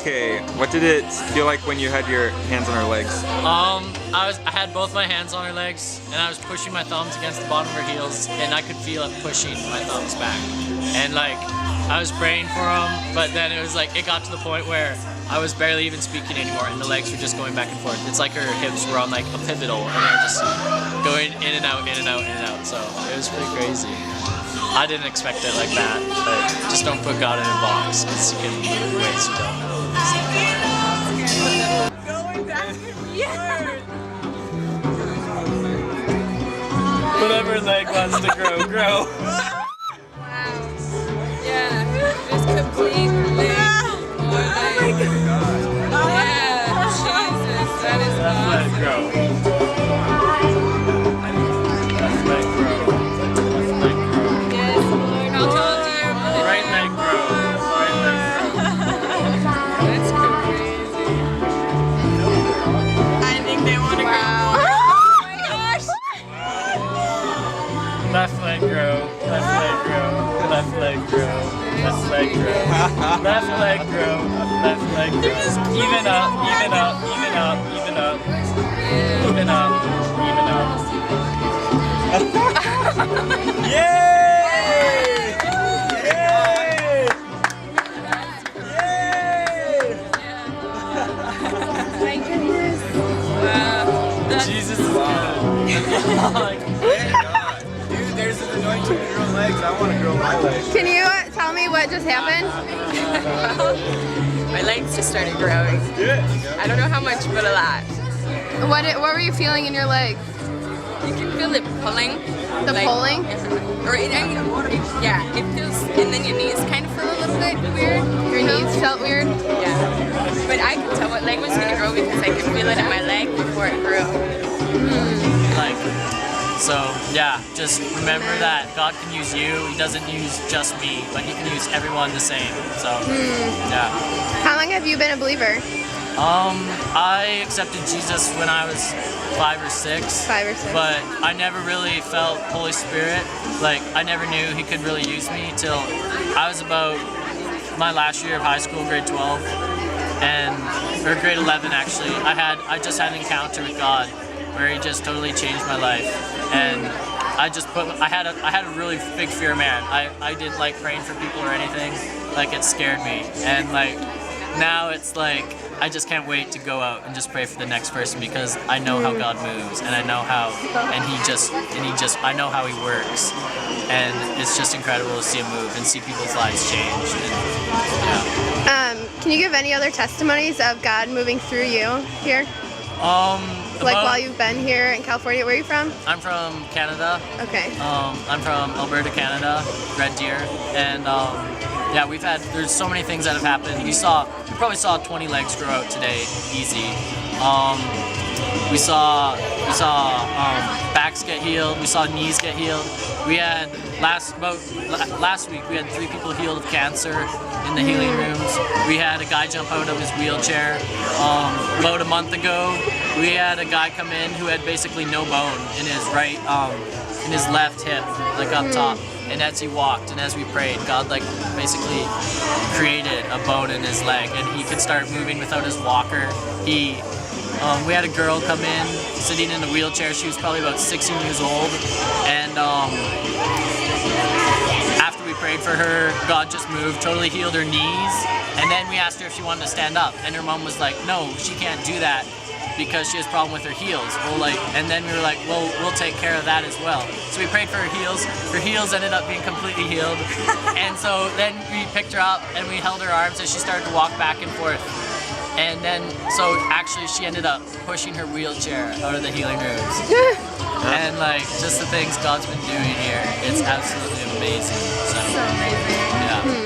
Okay, what did it feel like when you had your hands on her legs? I had both my hands on her legs, and I was pushing my thumbs against the bottom of her heels, and I could feel it pushing my thumbs back. And like, I was praying for them, but then it was like, it got to the point where I was barely even speaking anymore, and the legs were just going back and forth. It's like her hips were on like a pivotal, and they were just going in and out, in and out, in and out. So it was pretty crazy. I didn't expect it like that, but just don't put God in a box, because He can move in ways you don't know. Whatever leg wants to grow, grow. Wow. Yeah. Just complete leg. More leg. Yeah. Jesus. That is awesome. Let it grow. Left leg grow. Left leg grow. Yes, Lord. How tall do you want? Right leg grow. Right leg grow. That's crazy. I think they want to grow. Left leg grow, left leg grow, left leg grow, left leg grow, left leg grow, left leg grow. Even up, even up, even up, even up, even up, even up. Yay! Yay! Yay! My goodness. Wow. Jesus is good. There's an anointing to grow legs. I want to grow my legs. Can you tell me what just happened? My legs just started growing. Good. I don't know how much, but a lot. What were you feeling in your legs? You can feel it pulling. The pulling? Or it feels, and then your knees kind of feel a little bit weird. Your knees felt weird? Yeah. But I could tell what leg was going to grow because I could feel it in my leg before it grew. Like, so yeah, just remember that God can use you. He doesn't use just me, but He can use everyone the same. So yeah. How long have you been a believer? I accepted Jesus when I was 5 or 6. 5 or 6. But I never really felt Holy Spirit. Like, I never knew He could really use me till I was about my last year of high school, grade 12, or grade 11 actually. I just had an encounter with God where He just totally changed my life, and I had a really big fear, man. I didn't like praying for people or anything. Like, it scared me, and like now it's like I just can't wait to go out and just pray for the next person because I know how God moves, and I know how, and I know how He works, and it's just incredible to see Him move and see people's lives change. And, yeah. Can you give any other testimonies of God moving through you here? Like while you've been here in California. Where are you from? I'm from Canada. Okay. I'm from Alberta, Canada, Red Deer, and yeah, there's so many things that have happened. We probably saw 20 legs grow out today, easy. We saw backs get healed. We saw knees get healed. We had last week we had 3 people healed of cancer in the healing rooms. We had a guy jump out of his wheelchair. About a month ago, we had a guy come in who had basically no bone in his in his left hip, like up top. And as he walked and as we prayed, God like basically created a bone in his leg, and he could start moving without his walker. We had a girl come in sitting in a wheelchair. She was probably about 16 years old, and after we prayed for her, God just moved, totally healed her knees, and then we asked her if she wanted to stand up, and her mom was like, no, she can't do that because she has a problem with her heels. And then we were like, well, we'll take care of that as well. So we prayed for her heels. Her heels ended up being completely healed, and so then we picked her up and we held her arms as she started to walk back and forth. And then, so actually she ended up pushing her wheelchair out of the healing rooms. And like, just the things God's been doing here, it's absolutely amazing. So amazing. Yeah.